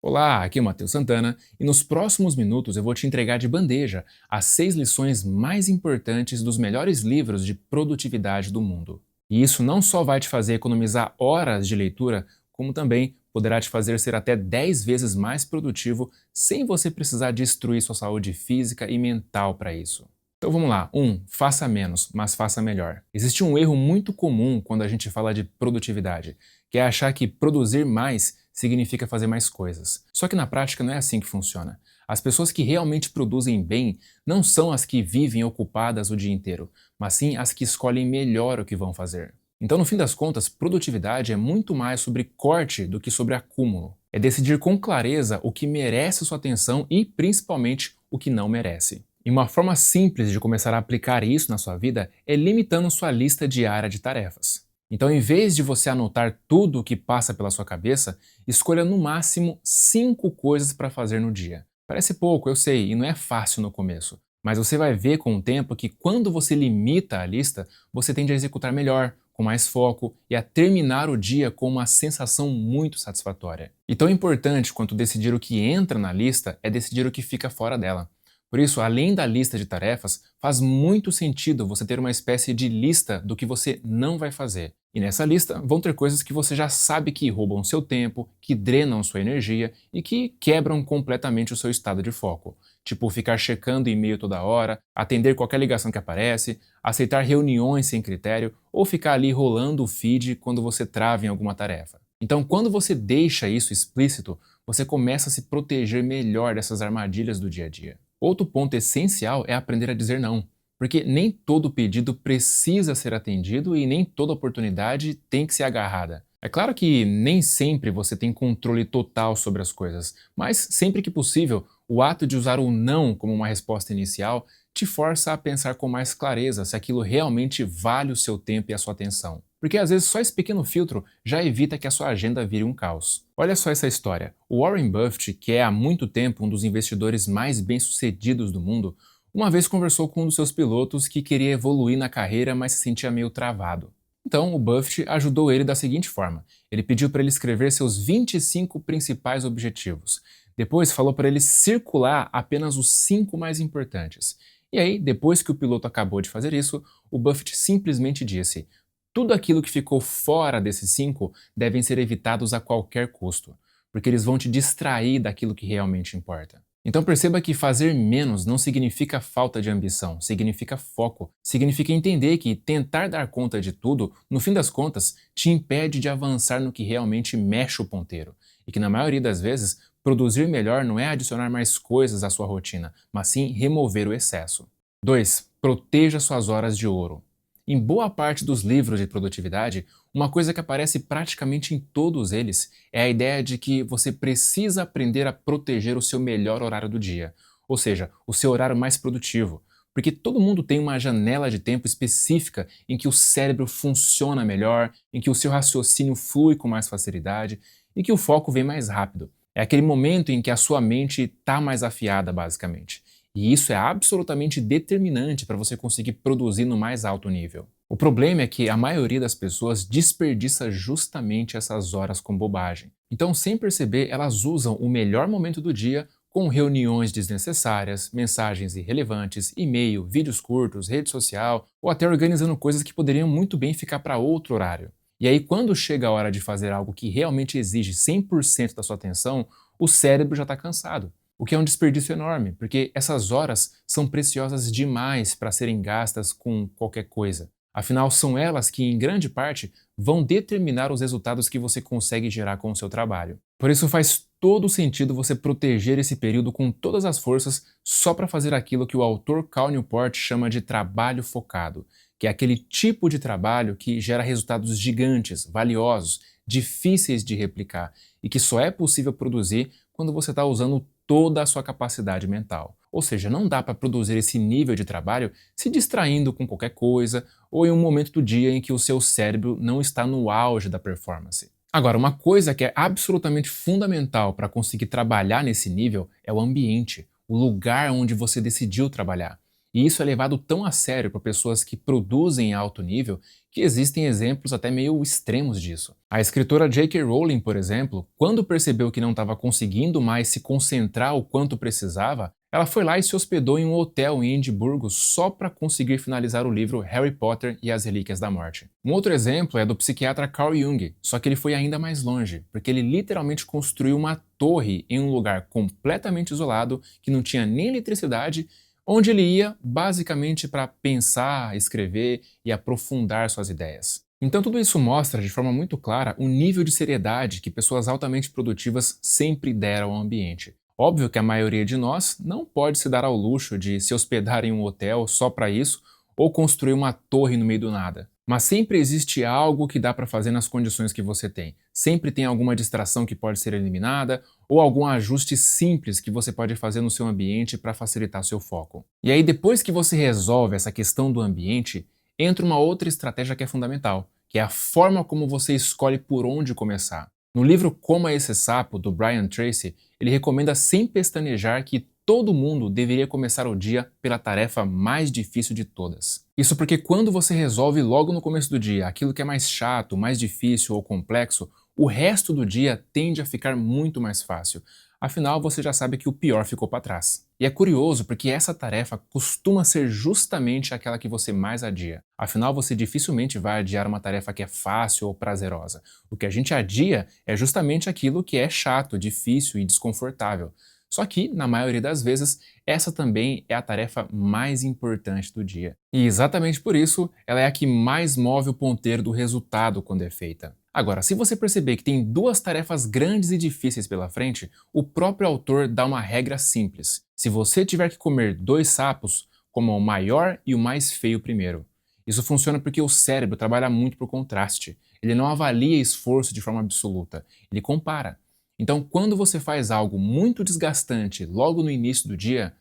Olá, aqui é o Matheus Santana e nos próximos minutos eu vou te entregar de bandeja as 6 lições mais importantes dos melhores livros de produtividade do mundo. E isso não só vai te fazer economizar horas de leitura, como também poderá te fazer ser até 10 vezes mais produtivo sem você precisar destruir sua saúde física e mental para isso. Então vamos lá. 1. Faça menos, mas faça melhor. Existe um erro muito comum quando a gente fala de produtividade, que é achar que produzir mais significa fazer mais coisas. Só que na prática não é assim que funciona. As pessoas que realmente produzem bem não são as que vivem ocupadas o dia inteiro, mas sim as que escolhem melhor o que vão fazer. Então, no fim das contas, produtividade é muito mais sobre corte do que sobre acúmulo. É decidir com clareza o que merece sua atenção e, principalmente, o que não merece. E uma forma simples de começar a aplicar isso na sua vida é limitando sua lista diária de tarefas. Então, em vez de você anotar tudo o que passa pela sua cabeça, escolha no máximo 5 coisas para fazer no dia. Parece pouco, eu sei, e não é fácil no começo. Mas você vai ver com o tempo que quando você limita a lista, você tende a executar melhor, com mais foco e a terminar o dia com uma sensação muito satisfatória. E tão importante quanto decidir o que entra na lista é decidir o que fica fora dela. Por isso, além da lista de tarefas, faz muito sentido você ter uma espécie de lista do que você não vai fazer. E nessa lista vão ter coisas que você já sabe que roubam seu tempo, que drenam sua energia e que quebram completamente o seu estado de foco. Tipo ficar checando e-mail toda hora, atender qualquer ligação que aparece, aceitar reuniões sem critério ou ficar ali rolando o feed quando você trava em alguma tarefa. Então, quando você deixa isso explícito, você começa a se proteger melhor dessas armadilhas do dia a dia. Outro ponto essencial é aprender a dizer não, porque nem todo pedido precisa ser atendido e nem toda oportunidade tem que ser agarrada. É claro que nem sempre você tem controle total sobre as coisas, mas sempre que possível, o ato de usar o não como uma resposta inicial te força a pensar com mais clareza se aquilo realmente vale o seu tempo e a sua atenção. Porque às vezes só esse pequeno filtro já evita que a sua agenda vire um caos. Olha só essa história. O Warren Buffett, que é há muito tempo um dos investidores mais bem-sucedidos do mundo, uma vez conversou com um dos seus pilotos que queria evoluir na carreira, mas se sentia meio travado. Então, o Buffett ajudou ele da seguinte forma: ele pediu para ele escrever seus 25 principais objetivos. Depois falou para ele circular apenas os 5 mais importantes. E aí, depois que o piloto acabou de fazer isso, o Buffett simplesmente disse: tudo aquilo que ficou fora desses 5 devem ser evitados a qualquer custo, porque eles vão te distrair daquilo que realmente importa. Então perceba que fazer menos não significa falta de ambição, significa foco. Significa entender que tentar dar conta de tudo, no fim das contas, te impede de avançar no que realmente mexe o ponteiro. E que na maioria das vezes, produzir melhor não é adicionar mais coisas à sua rotina, mas sim remover o excesso. 2. Proteja suas horas de ouro. Em boa parte dos livros de produtividade, uma coisa que aparece praticamente em todos eles é a ideia de que você precisa aprender a proteger o seu melhor horário do dia, ou seja, o seu horário mais produtivo, porque todo mundo tem uma janela de tempo específica em que o cérebro funciona melhor, em que o seu raciocínio flui com mais facilidade e que o foco vem mais rápido. É aquele momento em que a sua mente está mais afiada, basicamente. E isso é absolutamente determinante para você conseguir produzir no mais alto nível. O problema é que a maioria das pessoas desperdiça justamente essas horas com bobagem. Então, sem perceber, elas usam o melhor momento do dia com reuniões desnecessárias, mensagens irrelevantes, e-mail, vídeos curtos, rede social ou até organizando coisas que poderiam muito bem ficar para outro horário. E aí, quando chega a hora de fazer algo que realmente exige 100% da sua atenção, o cérebro já está cansado. O que é um desperdício enorme, porque essas horas são preciosas demais para serem gastas com qualquer coisa. Afinal, são elas que, em grande parte, vão determinar os resultados que você consegue gerar com o seu trabalho. Por isso faz todo sentido você proteger esse período com todas as forças só para fazer aquilo que o autor Cal Newport chama de trabalho focado, que é aquele tipo de trabalho que gera resultados gigantes, valiosos, difíceis de replicar e que só é possível produzir quando você está usando toda a sua capacidade mental. Ou seja, não dá para produzir esse nível de trabalho se distraindo com qualquer coisa ou em um momento do dia em que o seu cérebro não está no auge da performance. Agora, uma coisa que é absolutamente fundamental para conseguir trabalhar nesse nível é o ambiente, o lugar onde você decidiu trabalhar. E isso é levado tão a sério por pessoas que produzem em alto nível que existem exemplos até meio extremos disso. A escritora J.K. Rowling, por exemplo, quando percebeu que não estava conseguindo mais se concentrar o quanto precisava, ela foi lá e se hospedou em um hotel em Edimburgo só para conseguir finalizar o livro Harry Potter e as Relíquias da Morte. Um outro exemplo é do psiquiatra Carl Jung, só que ele foi ainda mais longe, porque ele literalmente construiu uma torre em um lugar completamente isolado, que não tinha nem eletricidade, onde ele ia basicamente para pensar, escrever e aprofundar suas ideias. Então tudo isso mostra de forma muito clara o nível de seriedade que pessoas altamente produtivas sempre deram ao ambiente. Óbvio que a maioria de nós não pode se dar ao luxo de se hospedar em um hotel só para isso ou construir uma torre no meio do nada. Mas sempre existe algo que dá para fazer nas condições que você tem. Sempre tem alguma distração que pode ser eliminada ou algum ajuste simples que você pode fazer no seu ambiente para facilitar seu foco. E aí, depois que você resolve essa questão do ambiente, entra uma outra estratégia que é fundamental, que é a forma como você escolhe por onde começar. No livro Coma Esse Sapo, do Brian Tracy, ele recomenda sem pestanejar que todo mundo deveria começar o dia pela tarefa mais difícil de todas. Isso porque quando você resolve logo no começo do dia aquilo que é mais chato, mais difícil ou complexo, o resto do dia tende a ficar muito mais fácil. Afinal, você já sabe que o pior ficou para trás. E é curioso porque essa tarefa costuma ser justamente aquela que você mais adia. Afinal, você dificilmente vai adiar uma tarefa que é fácil ou prazerosa. O que a gente adia é justamente aquilo que é chato, difícil e desconfortável. Só que, na maioria das vezes, essa também é a tarefa mais importante do dia. E exatamente por isso, ela é a que mais move o ponteiro do resultado quando é feita. Agora, se você perceber que tem duas tarefas grandes e difíceis pela frente, o próprio autor dá uma regra simples. Se você tiver que comer 2 sapos, coma o maior e o mais feio primeiro. Isso funciona porque o cérebro trabalha muito por contraste. Ele não avalia esforço de forma absoluta, ele compara. Então, quando você faz algo muito desgastante logo no início do dia,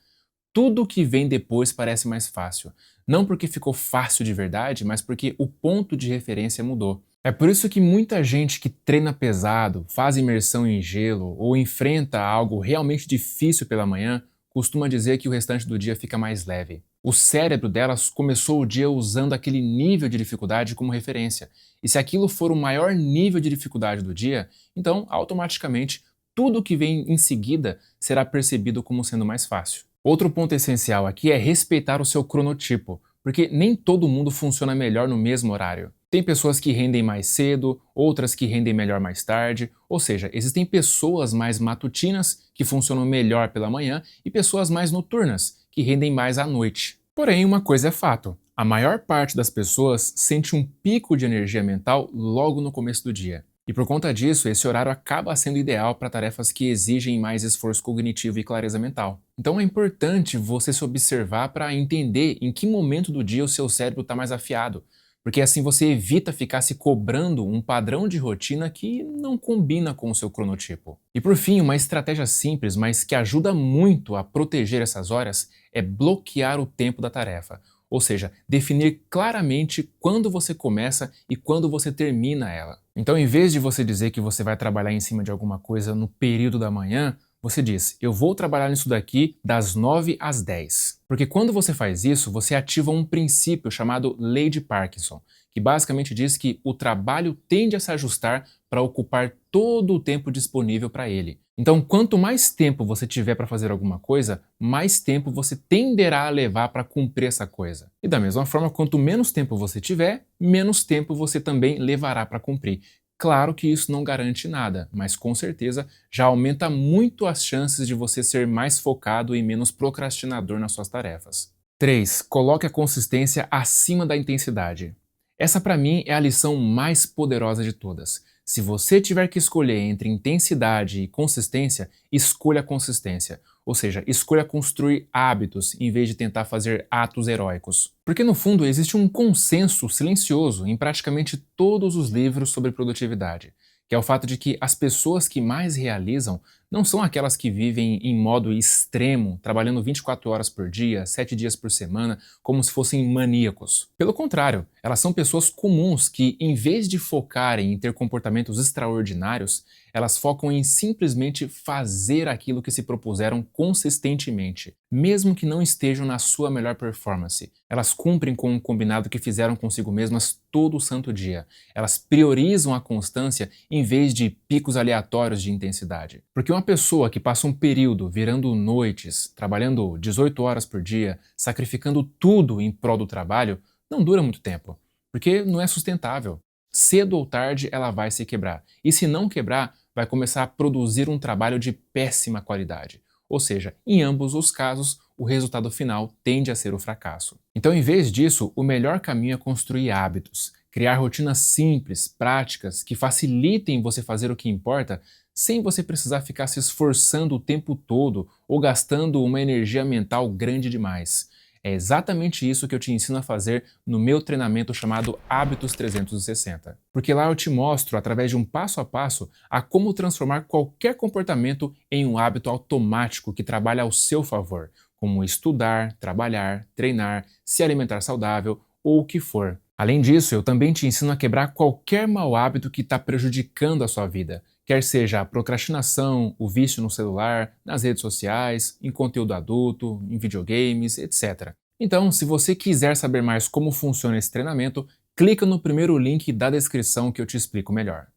tudo que vem depois parece mais fácil. Não porque ficou fácil de verdade, mas porque o ponto de referência mudou. É por isso que muita gente que treina pesado, faz imersão em gelo ou enfrenta algo realmente difícil pela manhã, costuma dizer que o restante do dia fica mais leve. O cérebro delas começou o dia usando aquele nível de dificuldade como referência. E se aquilo for o maior nível de dificuldade do dia, então automaticamente tudo que vem em seguida será percebido como sendo mais fácil. Outro ponto essencial aqui é respeitar o seu cronotipo, porque nem todo mundo funciona melhor no mesmo horário. Tem pessoas que rendem mais cedo, outras que rendem melhor mais tarde, ou seja, existem pessoas mais matutinas que funcionam melhor pela manhã e pessoas mais noturnas que rendem mais à noite. Porém, uma coisa é fato: a maior parte das pessoas sente um pico de energia mental logo no começo do dia. E por conta disso, esse horário acaba sendo ideal para tarefas que exigem mais esforço cognitivo e clareza mental. Então é importante você se observar para entender em que momento do dia o seu cérebro está mais afiado, porque assim você evita ficar se cobrando um padrão de rotina que não combina com o seu cronotipo. E por fim, uma estratégia simples, mas que ajuda muito a proteger essas horas, é bloquear o tempo da tarefa. Ou seja, definir claramente quando você começa e quando você termina ela. Então, em vez de você dizer que você vai trabalhar em cima de alguma coisa no período da manhã, você diz: eu vou trabalhar nisso daqui das 9 às 10. Porque quando você faz isso, você ativa um princípio chamado Lei de Parkinson, que basicamente diz que o trabalho tende a se ajustar para ocupar todo o tempo disponível para ele. Então, quanto mais tempo você tiver para fazer alguma coisa, mais tempo você tenderá a levar para cumprir essa coisa. E da mesma forma, quanto menos tempo você tiver, menos tempo você também levará para cumprir. Claro que isso não garante nada, mas com certeza já aumenta muito as chances de você ser mais focado e menos procrastinador nas suas tarefas. 3. Coloque a consistência acima da intensidade. Essa para mim é a lição mais poderosa de todas. Se você tiver que escolher entre intensidade e consistência, escolha a consistência. Ou seja, escolha construir hábitos em vez de tentar fazer atos heróicos. Porque no fundo existe um consenso silencioso em praticamente todos os livros sobre produtividade, que é o fato de que as pessoas que mais realizam não são aquelas que vivem em modo extremo, trabalhando 24 horas por dia, 7 dias por semana, como se fossem maníacos. Pelo contrário, elas são pessoas comuns que, em vez de focarem em ter comportamentos extraordinários, elas focam em simplesmente fazer aquilo que se propuseram consistentemente, mesmo que não estejam na sua melhor performance. Elas cumprem com um combinado que fizeram consigo mesmas todo o santo dia. Elas priorizam a constância em vez de picos aleatórios de intensidade. Porque uma pessoa que passa um período virando noites, trabalhando 18 horas por dia, sacrificando tudo em prol do trabalho, não dura muito tempo, porque não é sustentável. Cedo ou tarde ela vai se quebrar. E se não quebrar, vai começar a produzir um trabalho de péssima qualidade. Ou seja, em ambos os casos, o resultado final tende a ser o fracasso. Então, em vez disso, o melhor caminho é construir hábitos, criar rotinas simples, práticas, que facilitem você fazer o que importa, sem você precisar ficar se esforçando o tempo todo ou gastando uma energia mental grande demais. É exatamente isso que eu te ensino a fazer no meu treinamento chamado Hábitos 360. Porque lá eu te mostro, através de um passo a passo, a como transformar qualquer comportamento em um hábito automático que trabalha ao seu favor, como estudar, trabalhar, treinar, se alimentar saudável ou o que for. Além disso, eu também te ensino a quebrar qualquer mau hábito que está prejudicando a sua vida, quer seja a procrastinação, o vício no celular, nas redes sociais, em conteúdo adulto, em videogames, etc. Então, se você quiser saber mais como funciona esse treinamento, clica no primeiro link da descrição que eu te explico melhor.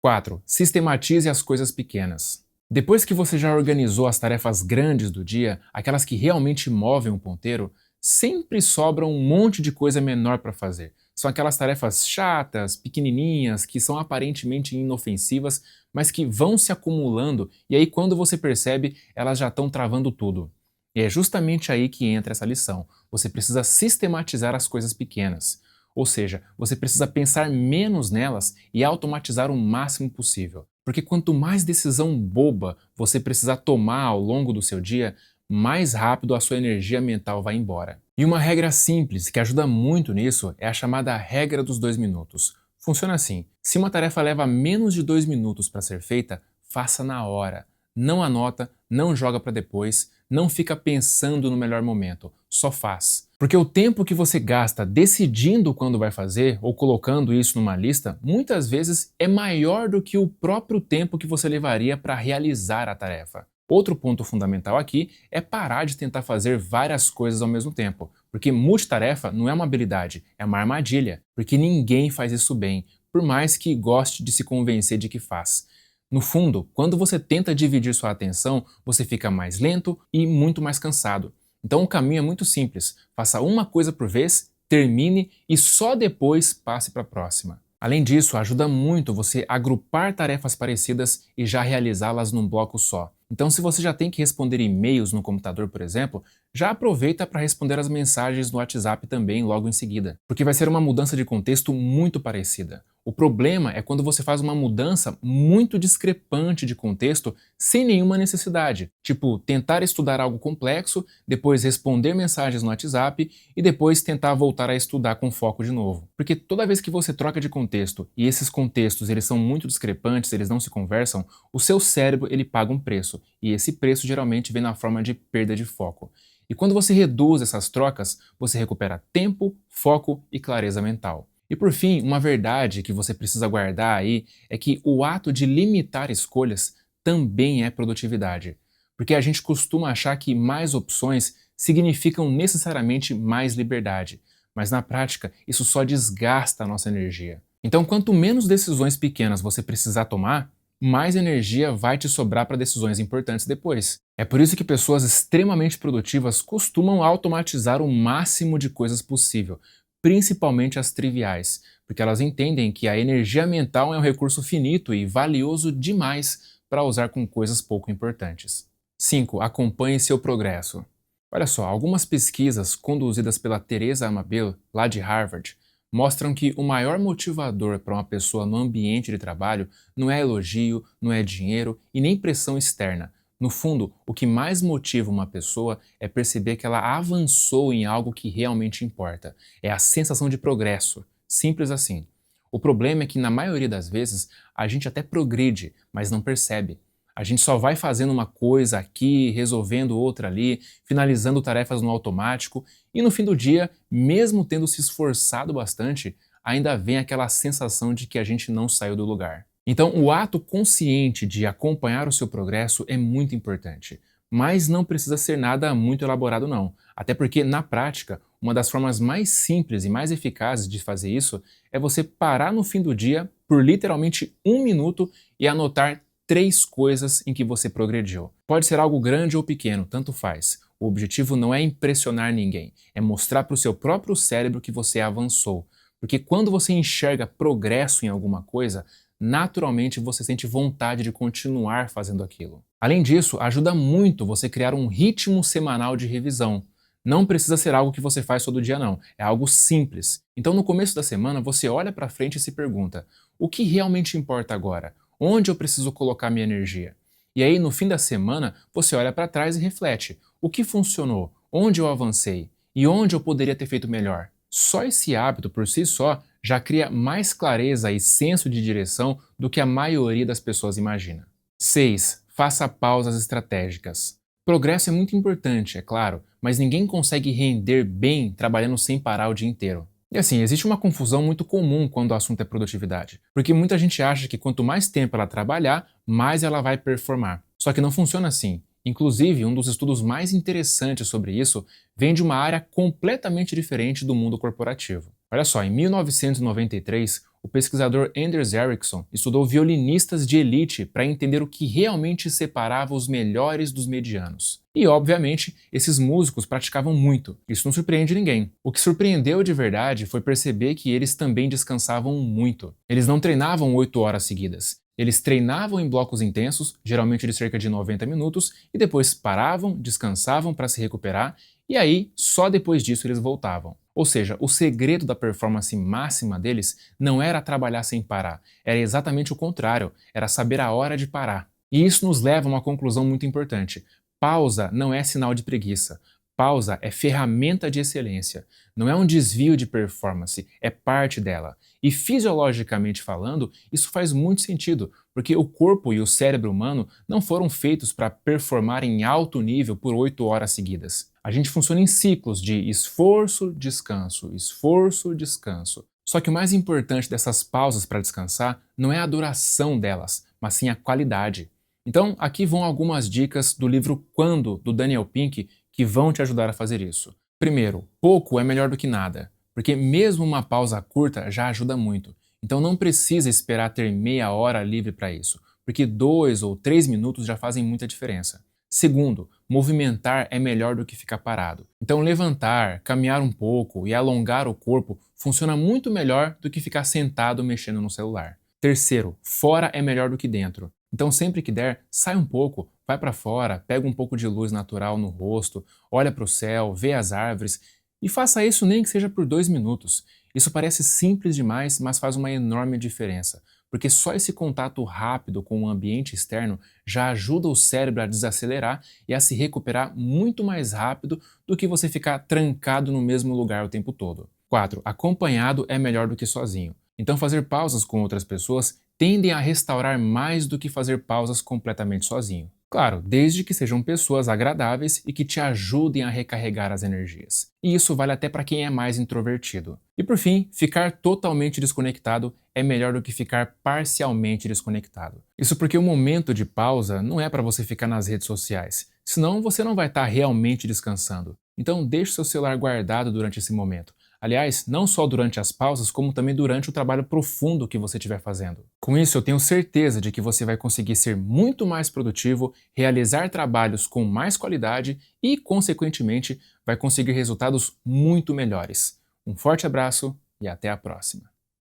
4. Sistematize as coisas pequenas. Depois que você já organizou as tarefas grandes do dia, aquelas que realmente movem o ponteiro, sempre sobra um monte de coisa menor para fazer. São aquelas tarefas chatas, pequenininhas, que são aparentemente inofensivas, mas que vão se acumulando e aí quando você percebe, elas já estão travando tudo. E é justamente aí que entra essa lição. Você precisa sistematizar as coisas pequenas. Ou seja, você precisa pensar menos nelas e automatizar o máximo possível. Porque quanto mais decisão boba você precisar tomar ao longo do seu dia, mais rápido a sua energia mental vai embora. E uma regra simples que ajuda muito nisso é a chamada regra dos 2 minutos. Funciona assim: se uma tarefa leva menos de 2 minutos para ser feita, faça na hora. Não anota, não joga para depois, não fica pensando no melhor momento, só faz. Porque o tempo que você gasta decidindo quando vai fazer ou colocando isso numa lista, muitas vezes é maior do que o próprio tempo que você levaria para realizar a tarefa. Outro ponto fundamental aqui é parar de tentar fazer várias coisas ao mesmo tempo, porque multitarefa não é uma habilidade, é uma armadilha, porque ninguém faz isso bem, por mais que goste de se convencer de que faz. No fundo, quando você tenta dividir sua atenção, você fica mais lento e muito mais cansado. Então o caminho é muito simples, faça uma coisa por vez, termine e só depois passe para a próxima. Além disso, ajuda muito você agrupar tarefas parecidas e já realizá-las num bloco só. Então, se você já tem que responder e-mails no computador, por exemplo, já aproveita para responder as mensagens no WhatsApp também logo em seguida, porque vai ser uma mudança de contexto muito parecida. O problema é quando você faz uma mudança muito discrepante de contexto sem nenhuma necessidade, tipo tentar estudar algo complexo, depois responder mensagens no WhatsApp e depois tentar voltar a estudar com foco de novo. Porque toda vez que você troca de contexto e esses contextos eles são muito discrepantes, eles não se conversam, o seu cérebro ele paga um preço, e esse preço geralmente vem na forma de perda de foco. E quando você reduz essas trocas, você recupera tempo, foco e clareza mental. E por fim, uma verdade que você precisa guardar aí é que o ato de limitar escolhas também é produtividade. Porque a gente costuma achar que mais opções significam necessariamente mais liberdade, mas na prática isso só desgasta a nossa energia. Então, quanto menos decisões pequenas você precisar tomar, mais energia vai te sobrar para decisões importantes depois. É por isso que pessoas extremamente produtivas costumam automatizar o máximo de coisas possível, principalmente as triviais, porque elas entendem que a energia mental é um recurso finito e valioso demais para usar com coisas pouco importantes. 5. Acompanhe seu progresso. Olha só, algumas pesquisas conduzidas pela Teresa Amabile, lá de Harvard, mostram que o maior motivador para uma pessoa no ambiente de trabalho não é elogio, não é dinheiro e nem pressão externa. No fundo, o que mais motiva uma pessoa é perceber que ela avançou em algo que realmente importa. É a sensação de progresso. Simples assim. O problema é que, na maioria das vezes, a gente até progride, mas não percebe. A gente só vai fazendo uma coisa aqui, resolvendo outra ali, finalizando tarefas no automático e no fim do dia, mesmo tendo se esforçado bastante, ainda vem aquela sensação de que a gente não saiu do lugar. Então, o ato consciente de acompanhar o seu progresso é muito importante, mas não precisa ser nada muito elaborado não, até porque na prática, uma das formas mais simples e mais eficazes de fazer isso é você parar no fim do dia por literalmente 1 minuto e anotar 3 coisas em que você progrediu. Pode ser algo grande ou pequeno, tanto faz. O objetivo não é impressionar ninguém, é mostrar para o seu próprio cérebro que você avançou. Porque quando você enxerga progresso em alguma coisa, naturalmente você sente vontade de continuar fazendo aquilo. Além disso, ajuda muito você criar um ritmo semanal de revisão. Não precisa ser algo que você faz todo dia não, é algo simples. Então no começo da semana você olha para frente e se pergunta: o que realmente importa agora? Onde eu preciso colocar minha energia? E aí no fim da semana você olha para trás e reflete: o que funcionou? Onde eu avancei? E onde eu poderia ter feito melhor? Só esse hábito por si só já cria mais clareza e senso de direção do que a maioria das pessoas imagina. 6. Faça pausas estratégicas. Progresso é muito importante, é claro, mas ninguém consegue render bem trabalhando sem parar o dia inteiro. E assim, existe uma confusão muito comum quando o assunto é produtividade, porque muita gente acha que quanto mais tempo ela trabalhar, mais ela vai performar. Só que não funciona assim. Inclusive, um dos estudos mais interessantes sobre isso vem de uma área completamente diferente do mundo corporativo. Olha só, em 1993, o pesquisador Anders Ericsson estudou violinistas de elite para entender o que realmente separava os melhores dos medianos. E, obviamente, esses músicos praticavam muito. Isso não surpreende ninguém. O que surpreendeu de verdade foi perceber que eles também descansavam muito. Eles não treinavam 8 horas seguidas. Eles treinavam em blocos intensos, geralmente de cerca de 90 minutos, e depois paravam, descansavam para se recuperar, e aí, só depois disso eles voltavam. Ou seja, o segredo da performance máxima deles não era trabalhar sem parar, era exatamente o contrário, era saber a hora de parar. E isso nos leva a uma conclusão muito importante. Pausa não é sinal de preguiça. Pausa é ferramenta de excelência. Não é um desvio de performance, é parte dela. E fisiologicamente falando, isso faz muito sentido, porque o corpo e o cérebro humano não foram feitos para performar em alto nível por 8 horas seguidas. A gente funciona em ciclos de esforço, descanso, esforço, descanso. Só que o mais importante dessas pausas para descansar não é a duração delas, mas sim a qualidade. Então, aqui vão algumas dicas do livro Quando, do Daniel Pink, que vão te ajudar a fazer isso. Primeiro, pouco é melhor do que nada, porque mesmo uma pausa curta já ajuda muito. Então não precisa esperar ter meia hora livre para isso, porque 2 ou 3 minutos já fazem muita diferença. Segundo, movimentar é melhor do que ficar parado. Então levantar, caminhar um pouco e alongar o corpo funciona muito melhor do que ficar sentado mexendo no celular. Terceiro, fora é melhor do que dentro. Então sempre que der, sai um pouco, vai para fora, pega um pouco de luz natural no rosto, olha para o céu, vê as árvores e faça isso nem que seja por 2 minutos. Isso parece simples demais, mas faz uma enorme diferença, porque só esse contato rápido com o ambiente externo já ajuda o cérebro a desacelerar e a se recuperar muito mais rápido do que você ficar trancado no mesmo lugar o tempo todo. 4. Acompanhado é melhor do que sozinho. Então fazer pausas com outras pessoas tendem a restaurar mais do que fazer pausas completamente sozinho. Claro, desde que sejam pessoas agradáveis e que te ajudem a recarregar as energias. E isso vale até para quem é mais introvertido. E por fim, ficar totalmente desconectado é melhor do que ficar parcialmente desconectado. Isso porque o momento de pausa não é para você ficar nas redes sociais, senão você não vai estar realmente descansando. Então deixe seu celular guardado durante esse momento. Aliás, não só durante as pausas, como também durante o trabalho profundo que você estiver fazendo. Com isso, eu tenho certeza de que você vai conseguir ser muito mais produtivo, realizar trabalhos com mais qualidade e, consequentemente, vai conseguir resultados muito melhores. Um forte abraço e até a próxima!